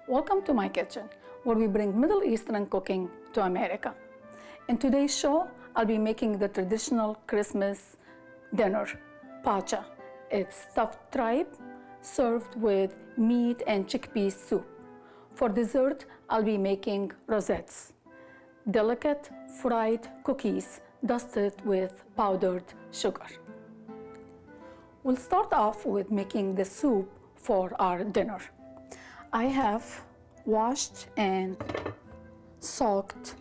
Welcome to my kitchen, where we bring Middle Eastern cooking to America. In today's show, I'll be making the traditional Christmas dinner, Pacha. It's stuffed tripe served with meat and chickpeas soup. For dessert, I'll be making Rosettes, delicate fried cookies dusted with powdered sugar. We'll start off with making the soup for our dinner. I have washed and soaked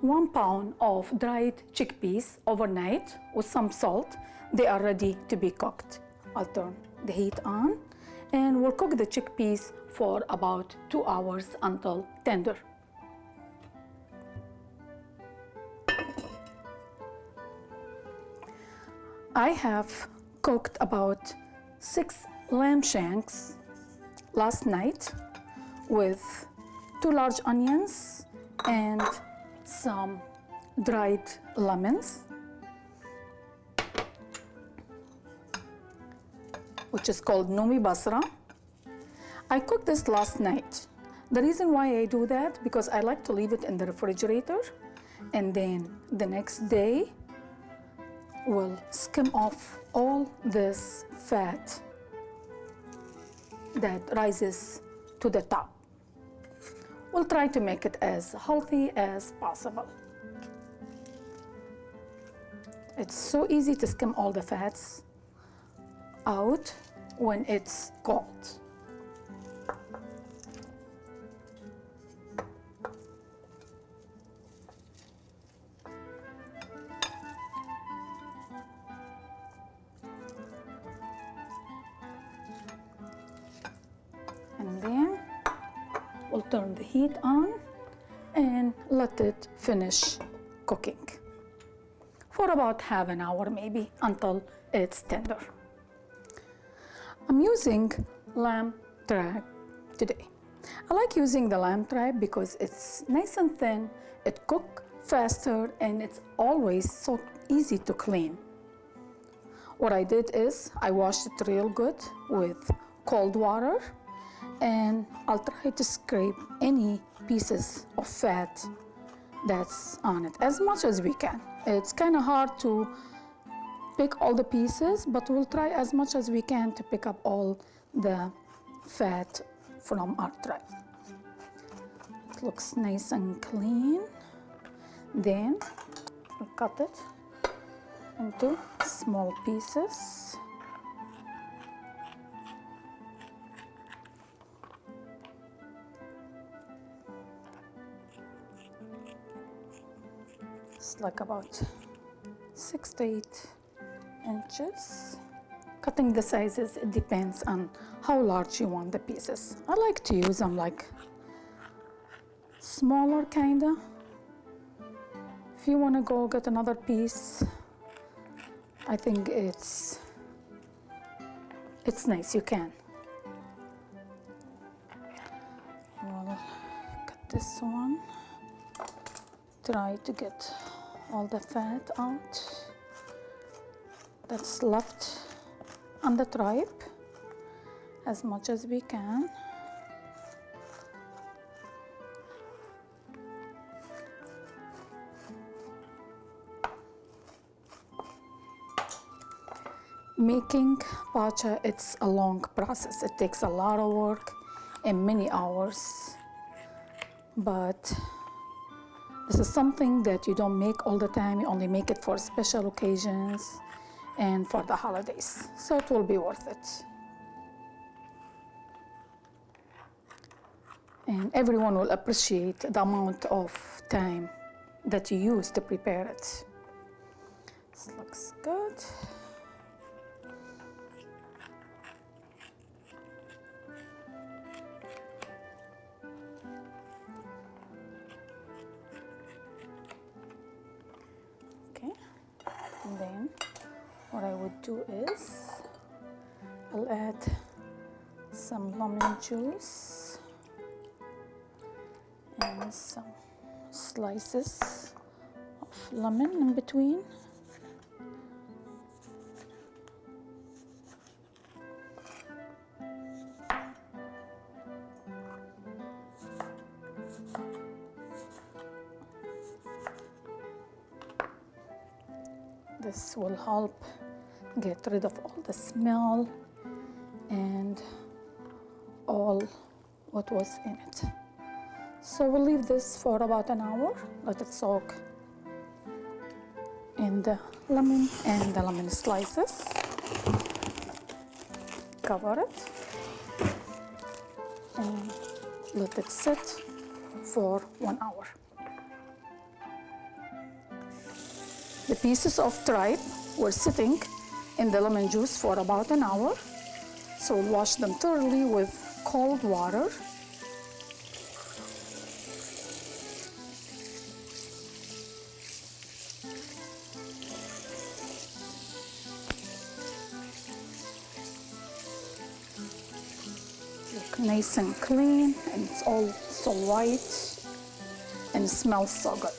1 pound of dried chickpeas overnight with some salt. They are ready to be cooked. I'll turn the heat on and we'll cook the chickpeas for about 2 hours until tender. I have cooked about 6 lamb shanks last night with 2 large onions and some dried lemons, which is called nomi basra. I cooked this last night. The reason why I do that, because I like to leave it in the refrigerator, and then the next day we'll skim off all this fat that rises to the top. We'll try to make it as healthy as possible. It's so easy to skim all the fats out when it's cold. And then we'll turn the heat on and let it finish cooking for about half an hour maybe until it's tender. I'm using lamb tripe today. I like using the lamb tripe because it's nice and thin, it cooks faster, and it's always so easy to clean. What I did is I washed it real good with cold water, and I'll try to scrape any pieces of fat that's on it as much as we can. It's kind of hard to pick all the pieces, but we'll try as much as we can to pick up all the fat from our tripe. It looks nice and clean. Then we'll cut it into small pieces. It's like about 6 to 8 inches. Cutting the sizes, it depends on how large you want the pieces. I like to use them like smaller kinda. If you want to go get another piece, I think it's nice, you can. We'll cut this one. Try to get all the fat out that's left on the tripe as much as we can. Making pacha, it's a long process. It takes a lot of work and many hours, but this is something that you don't make all the time. You only make it for special occasions and for the holidays, so it will be worth it. And everyone will appreciate the amount of time that you use to prepare it. This looks good. And then what I would do is I'll add some lemon juice and some slices of lemon in between. This will help get rid of all the smell and all what was in it. So we'll leave this for about an hour, let it soak in the lemon and the lemon slices. Cover it and let it sit for 1 hour. The pieces of tripe were sitting in the lemon juice for about an hour, so we'll wash them thoroughly with cold water. Look nice and clean, and it's all so white and smells so good.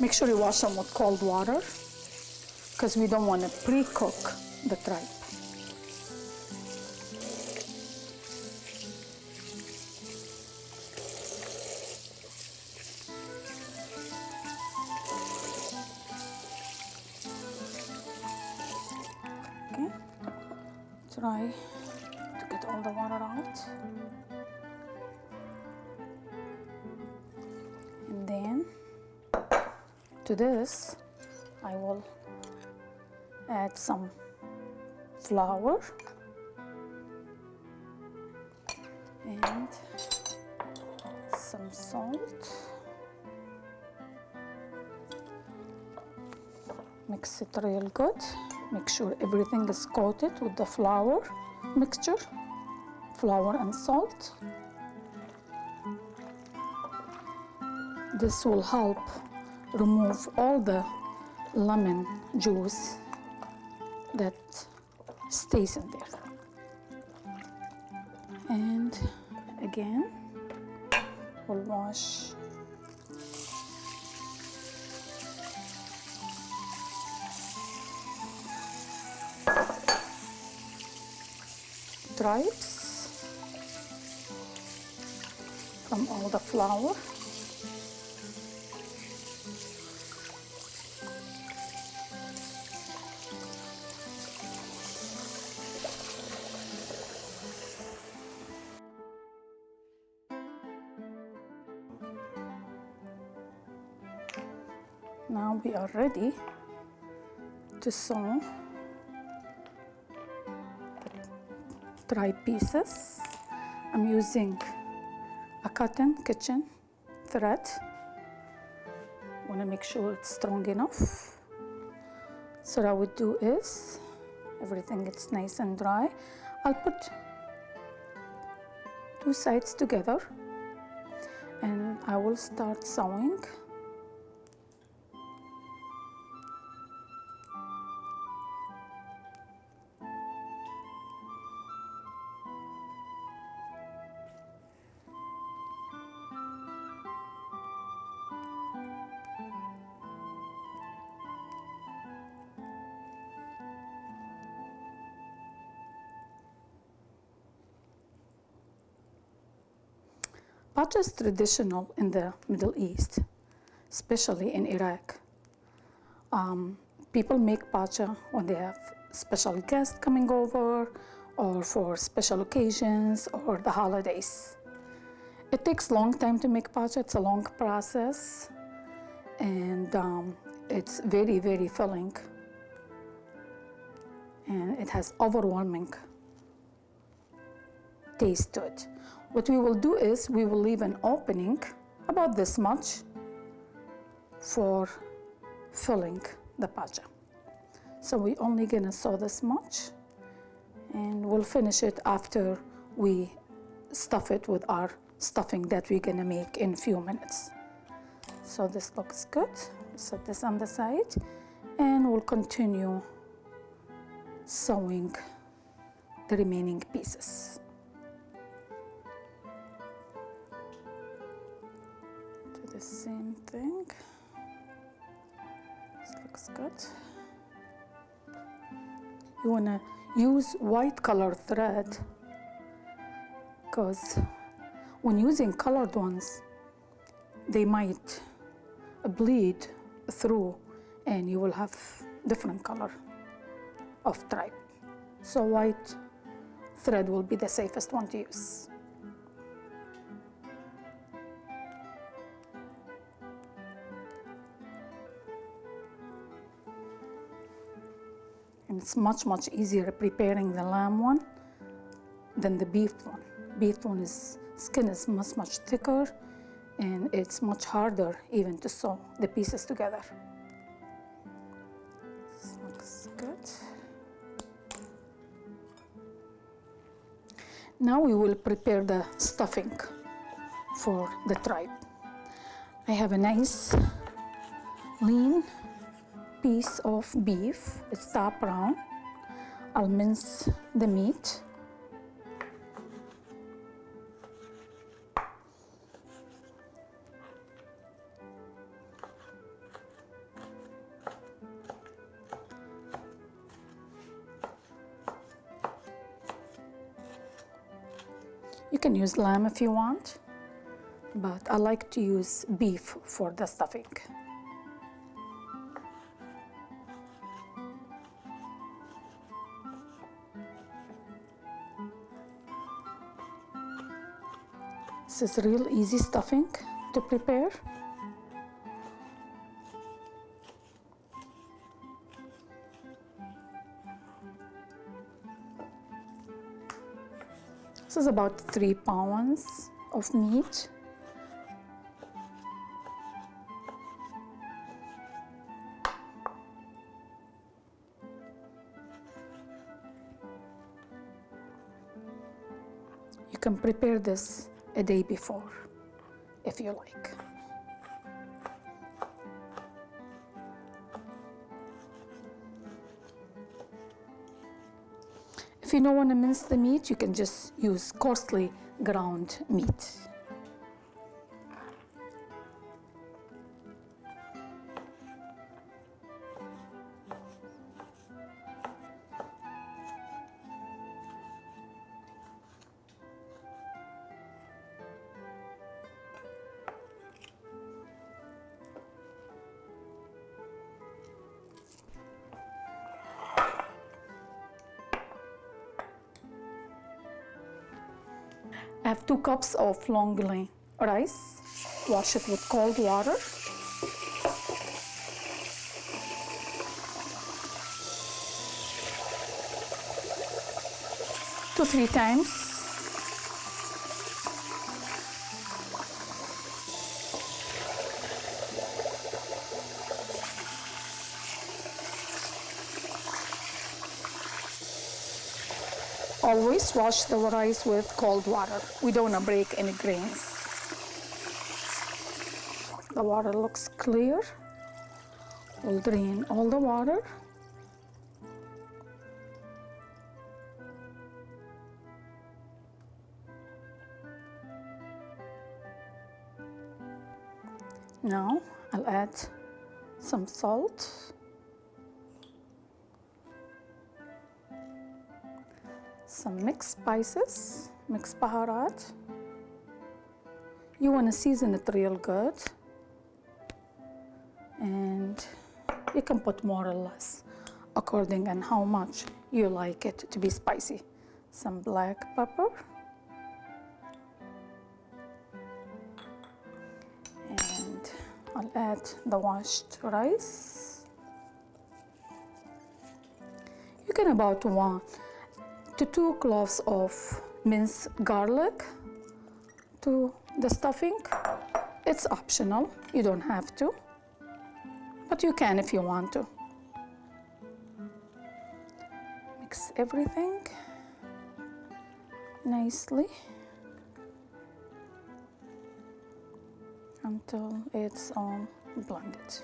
Make sure you wash them with cold water because we don't want to pre-cook the tripe. Okay, try to get all the water out. And then to this, I will add some flour and some salt. Mix it real good. Make sure everything is coated with the flour mixture, flour and salt. This will help remove all the lemon juice that stays in there. And again, we'll wash tripes from all the flour. Now we are ready to sew the tripe pieces. I'm using a cotton kitchen thread. Want to make sure it's strong enough. So what I would do is, everything gets nice and dry. I'll put 2 sides together and I will start sewing. Pacha is traditional in the Middle East, especially in Iraq. People make pacha when they have special guests coming over or for special occasions or the holidays. It takes a long time to make pacha. It's a long process and it's very, very filling. And it has overwhelming taste to it. What we will do is we will leave an opening about this much for filling the pacha. So we're only gonna sew this much and we'll finish it after we stuff it with our stuffing that we're gonna make in a few minutes. So this looks good. Set this on the side and we'll continue sewing the remaining pieces. Do the same thing. This looks good. You want to use white color thread because when using colored ones, they might bleed through and you will have different color of tripe. So white thread will be the safest one to use. And it's much easier preparing the lamb one than the beef one. Beef one skin is much thicker, and it's much harder even to sew the pieces together. This looks good. Now we will prepare the stuffing for the tripe. I have a nice lean piece of beef. It's top round. I'll mince the meat. You can use lamb if you want, but I like to use beef for the stuffing. This is real easy stuffing to prepare. This is about 3 pounds of meat. You can prepare this a day before if you like. If you don't want to mince the meat, you can just use coarsely ground meat. I have 2 cups of long grain rice. Wash it with cold water. Two, 3 times. Always wash the rice with cold water. We don't want to break any grains. The water looks clear. We'll drain all the water. Now I'll add some salt. Some mixed spices, mixed baharat. You want to season it real good, and you can put more or less according on how much you like it to be spicy. Some black pepper, and I'll add the washed rice. You can about 1 to 2 cloves of minced garlic to the stuffing. It's optional, you don't have to, but you can if you want to. Mix everything nicely until it's all blended.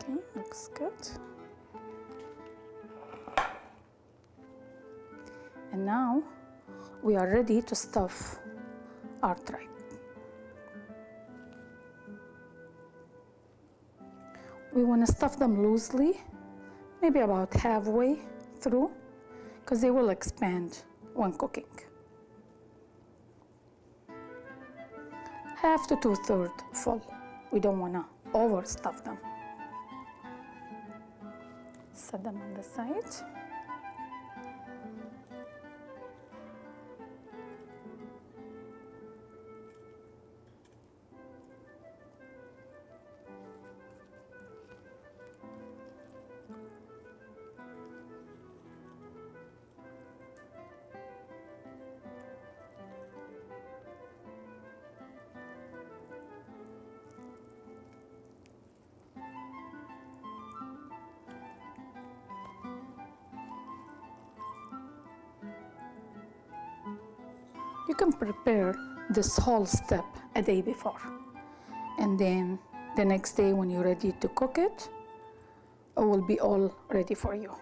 Okay, looks good. And now we are ready to stuff our tripe. We want to stuff them loosely, maybe about halfway through, because they will expand when cooking. Half to 2/3 full. We don't want to overstuff them. Set them on the side. You can prepare this whole step a day before, and then the next day when you're ready to cook it, it will be all ready for you.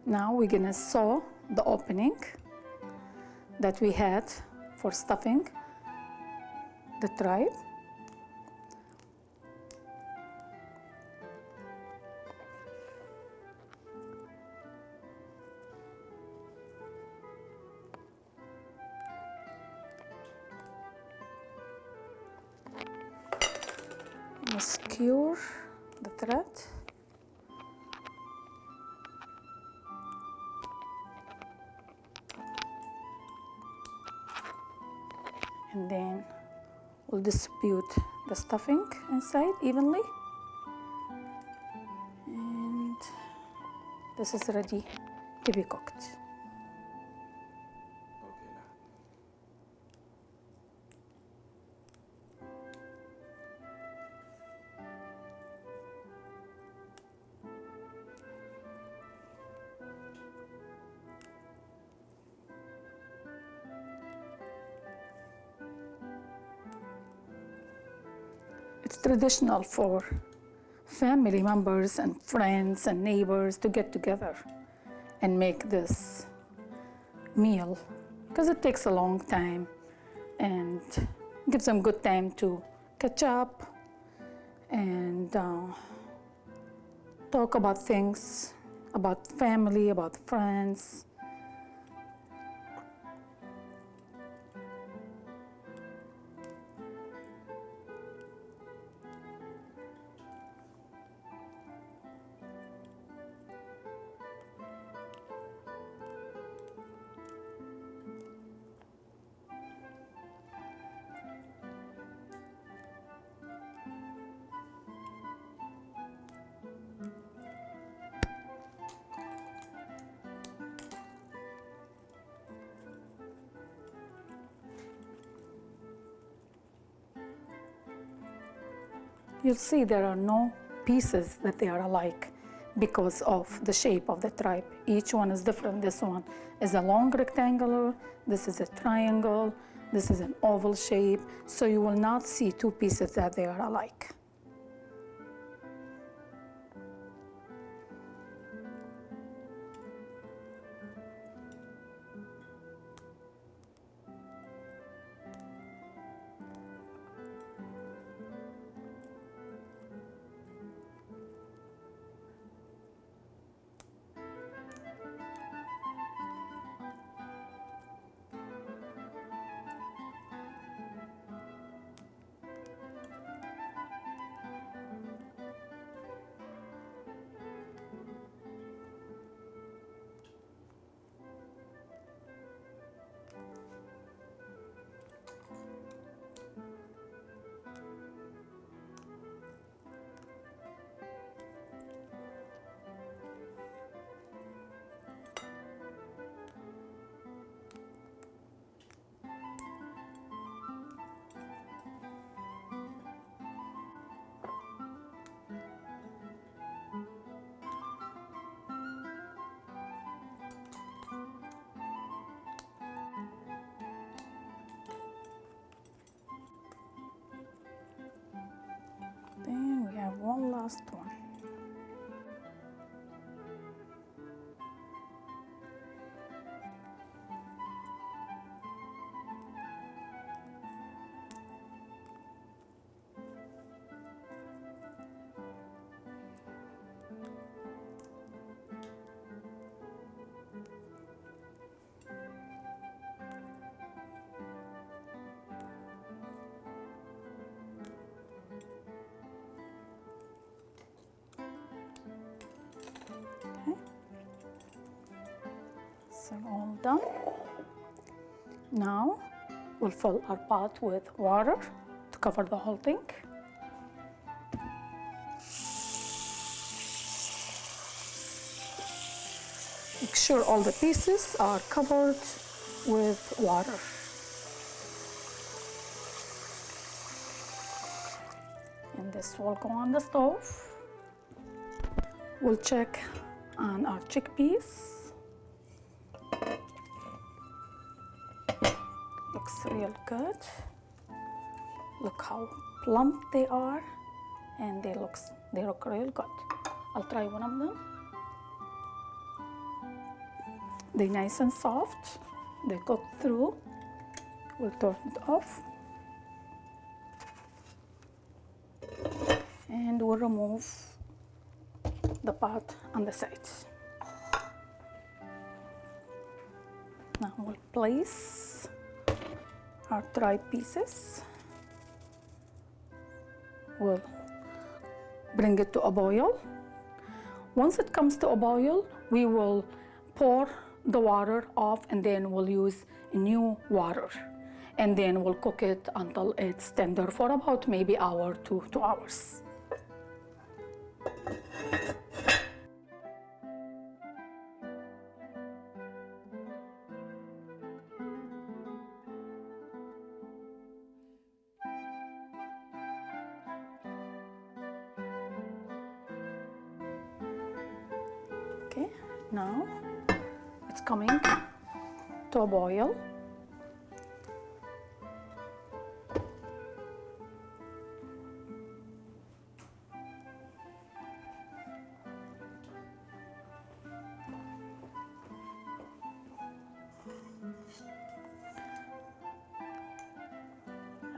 Now we're gonna sew the opening that we had for stuffing the tripe. Skewer the thread. And then we'll distribute the stuffing inside evenly. And this is ready to be cooked. It's traditional for family members and friends and neighbors to get together and make this meal because it takes a long time and gives them good time to catch up and talk about things, about family, about friends. You'll see there are no pieces that they are alike because of the shape of the tripe. Each one is different. This one is a long rectangular, this is a triangle, this is an oval shape, so you will not see two pieces that they are alike. last one. So all done. Now we'll fill our pot with water to cover the whole thing. Make sure all the pieces are covered with water. And this will go on the stove. We'll check on our chickpeas. Looks real good. Look how plump they are, and they look real good. I'll try one of them. They're nice and soft. They cook through. We'll turn it off, and we'll remove the pot on the side. Now we'll place our tripe pieces. We'll bring it to a boil. Once it comes to a boil, we will pour the water off, and then we'll use new water, and then we'll cook it until it's tender for about maybe hour to 2 hours. Okay, now it's coming to a boil.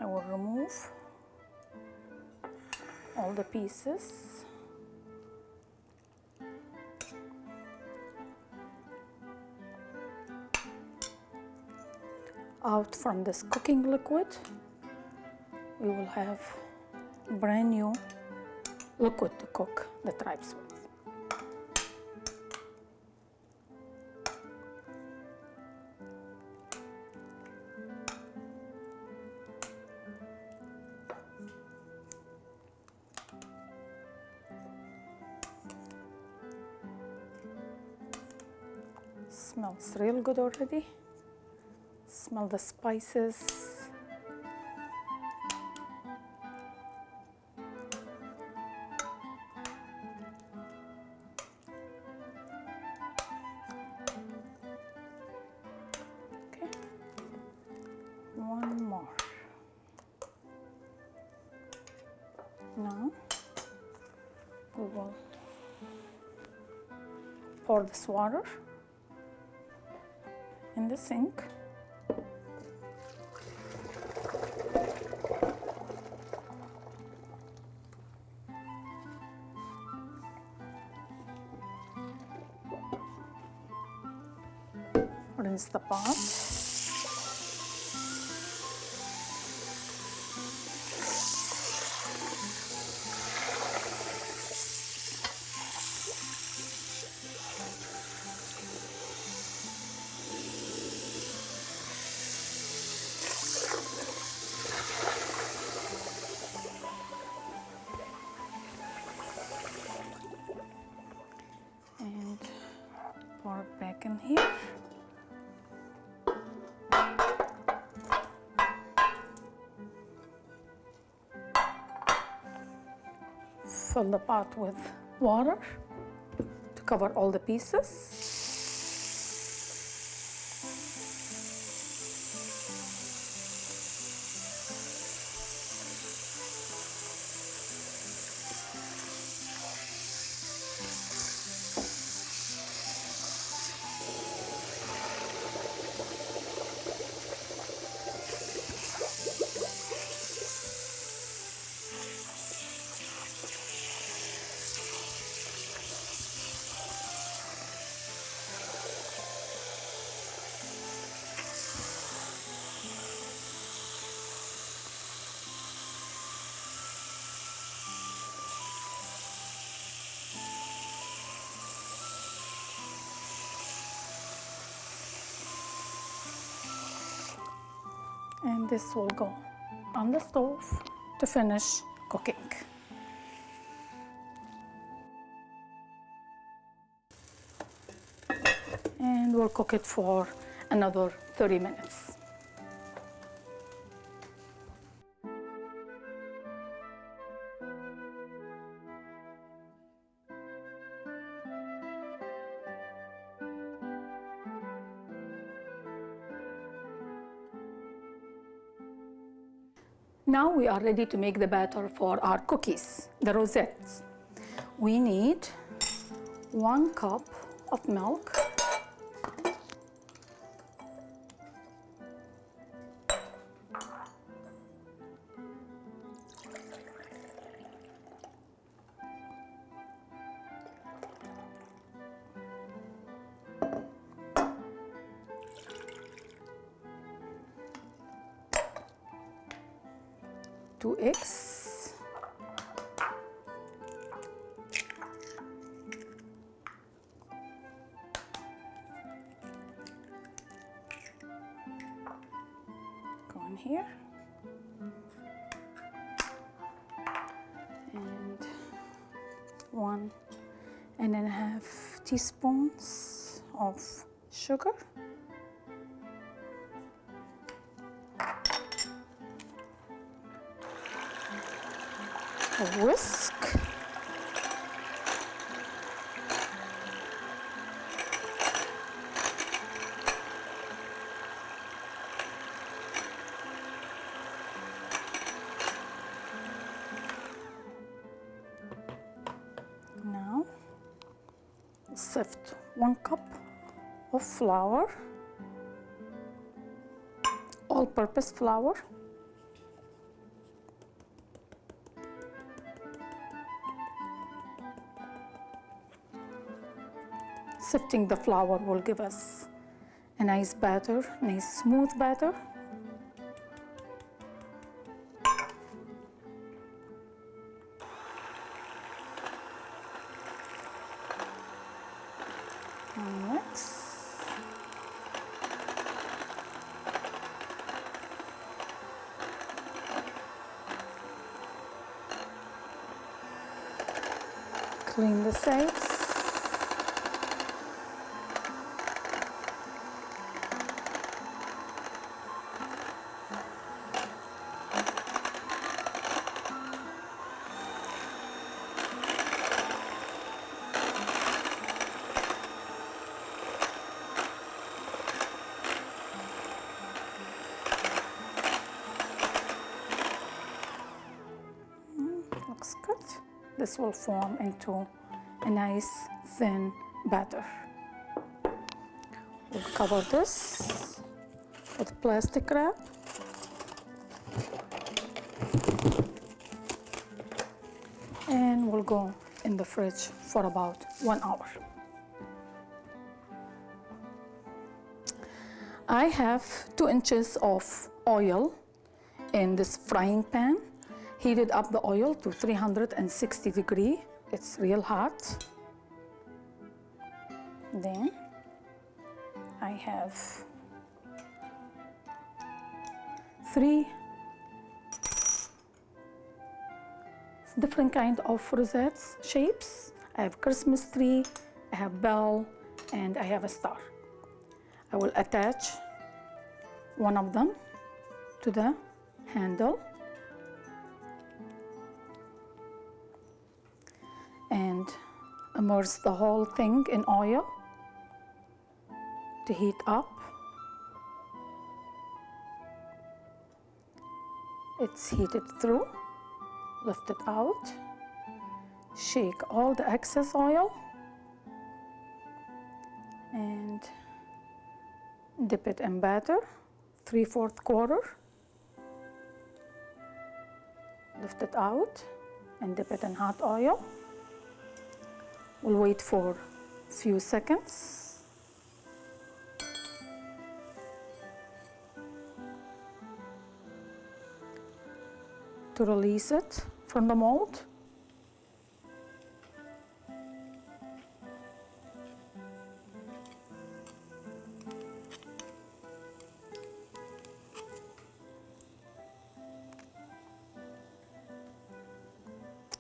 I will remove all the pieces. Out from this cooking liquid, we will have brand new liquid to cook the tripes with. Smells real good already. Smell the spices. Okay, one more. Now we will pour this water in the sink. Rinse the pot. And pour it back in here. Fill the pot with water to cover all the pieces. And this will go on the stove to finish cooking. And we'll cook it for another 30 minutes. Now we are ready to make the batter for our cookies, the rosettes. We need 1 cup of milk, 2 eggs, go in here, and 1.5 teaspoons of sugar, a whisk, now sift 1 cup of flour, all-purpose flour, sifting the flour will give us a nice batter, nice smooth batter. Next, clean the sides. Looks good. This will form into a nice thin batter. We'll cover this with plastic wrap. And we'll go in the fridge for about 1 hour. I have 2 inches of oil in this frying pan. Heated up the oil to 360 degrees. It's real hot. Then I have 3 different kind of rosettes shapes. I have Christmas tree, I have bell, and I have a star. I will attach one of them to the handle and immerse the whole thing in oil to heat up. It's heated through. Lift it out. Shake all the excess oil and dip it in batter, 3/4 quarter. Lift it out and dip it in hot oil. We'll wait for a few seconds. To release it from the mold.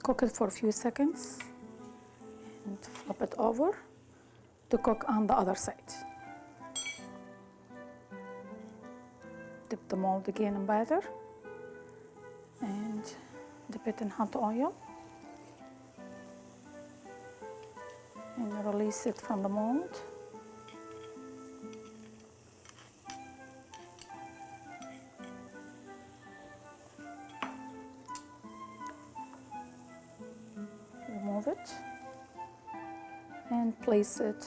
cook it for a few seconds and flip it over to cook on the other side. Dip the mold again in batter and dip it in hot oil and release it from the mold. Remove it and place it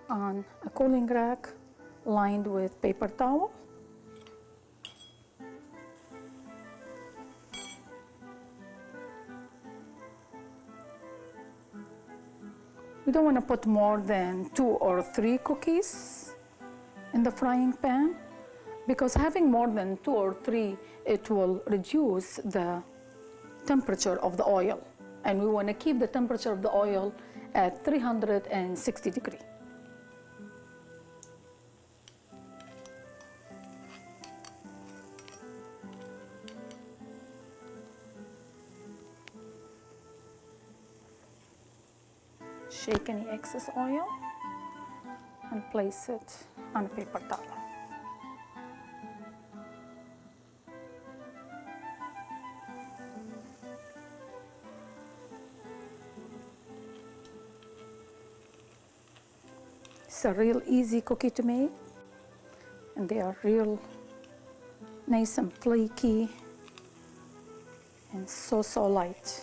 on a cooling rack lined with paper towel. We don't want to put more than 2 or 3 cookies in the frying pan, because having more than 2 or 3, it will reduce the temperature of the oil. And we want to keep the temperature of the oil at 360 degrees. Shake any excess oil and place it on a paper towel. It's a real easy cookie to make, and they are real nice and flaky and so light.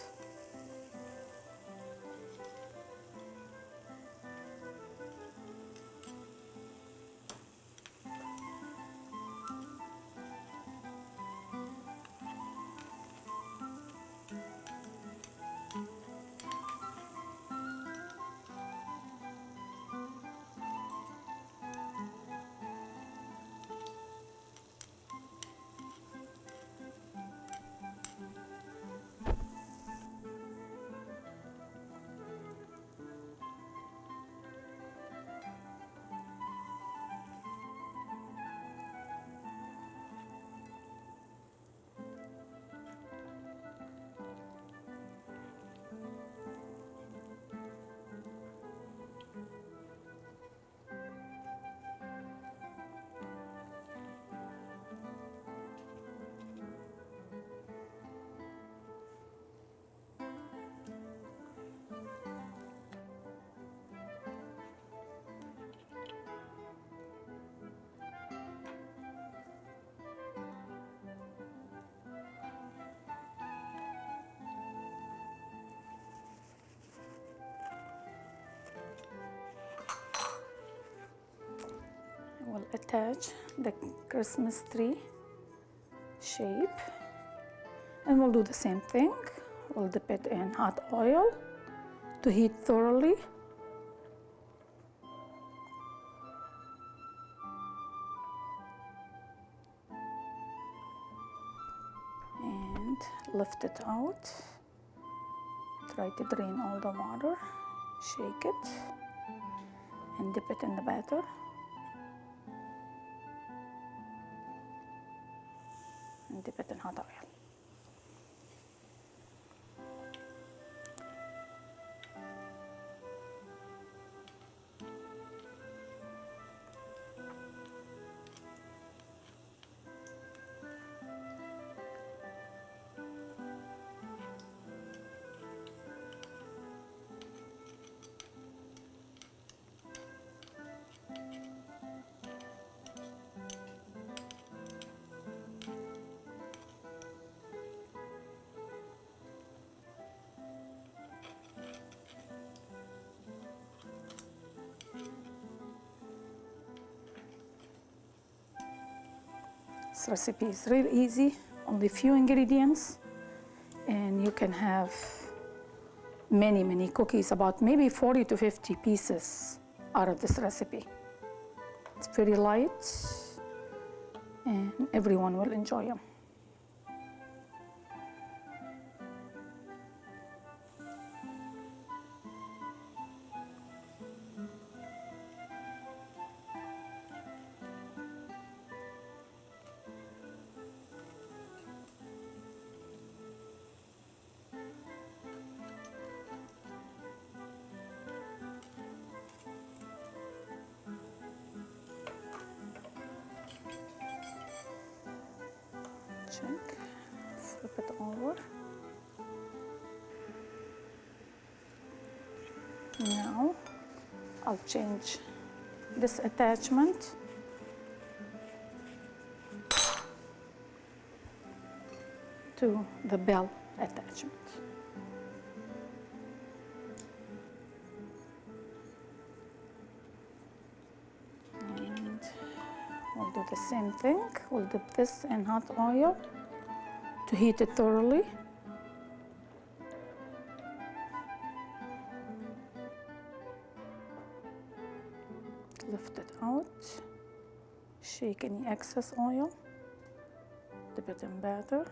We'll attach the Christmas tree shape, and we'll do the same thing. We'll dip it in hot oil to heat thoroughly. And lift it out. Try to drain all the water. Shake it and dip it in the batter. And dip it in hot oil. This recipe is really easy, only few ingredients, and you can have many cookies, about maybe 40 to 50 pieces out of this recipe. It's very light and everyone will enjoy them. Check. Flip it over. Now I'll change this attachment to the bell attachment. And we'll do the same thing. We'll dip this in hot oil to heat it thoroughly. Lift it out, shake any excess oil, dip it in batter.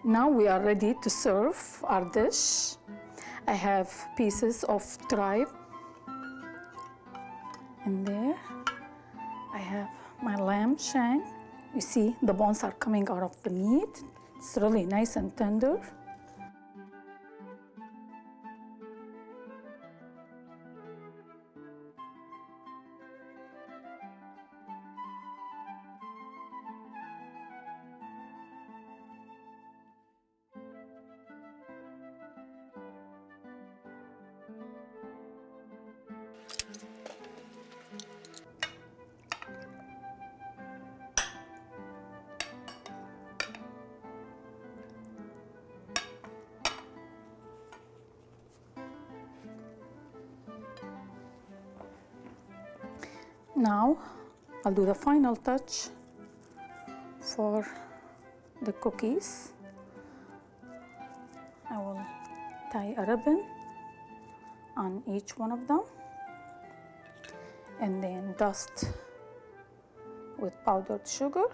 Now we are ready to serve our dish. I have pieces of tripe in there. I have my lamb shank. You see the bones are coming out of the meat. It's really nice and tender. Now I'll do the final touch for the cookies. I will tie a ribbon on each one of them and then dust with powdered sugar,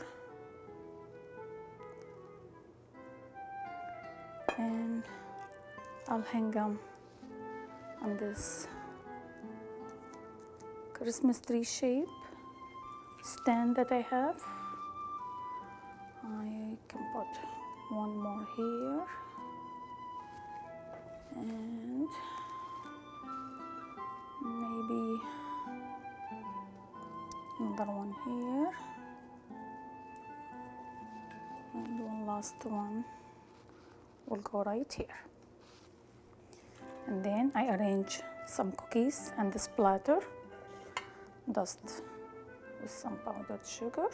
and I'll hang them on this Christmas tree shape stand that I have. I can put one more here and maybe another one here, and one last one will go right here. And then I arrange some cookies on this platter, dust with some powdered sugar.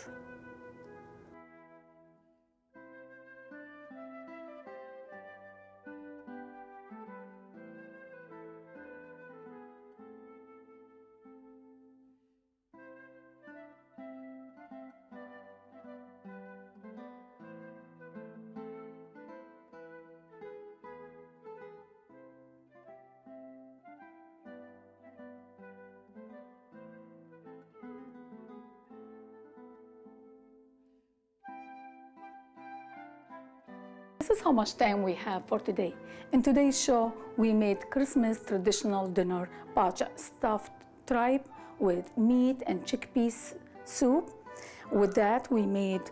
This is how much time we have for today. In today's show, we made Christmas traditional dinner, Pacha, stuffed tripe with meat and chickpeas soup. With that, we made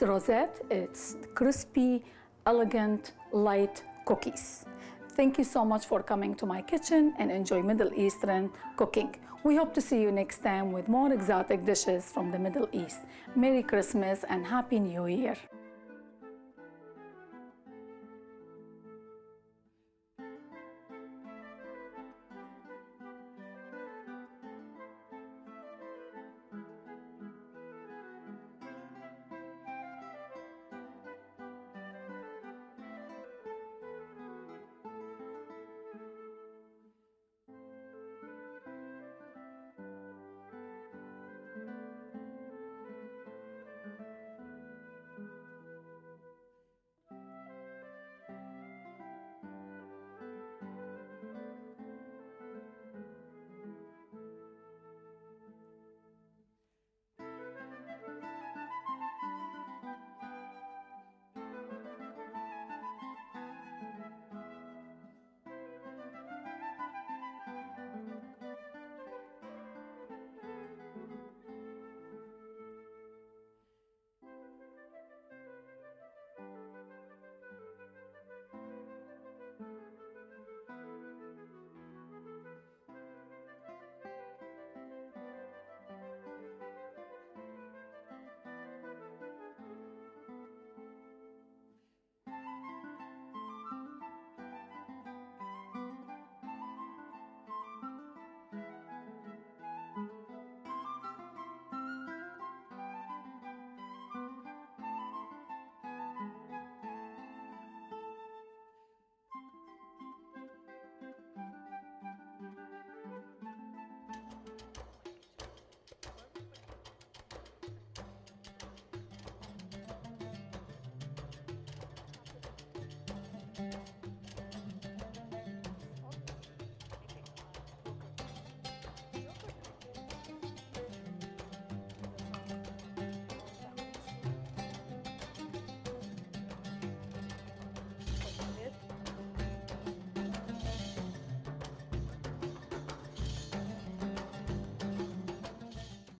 Rosettes. It's crispy, elegant, light cookies. Thank you so much for coming to my kitchen and enjoy Middle Eastern cooking. We hope to see you next time with more exotic dishes from the Middle East. Merry Christmas and Happy New Year.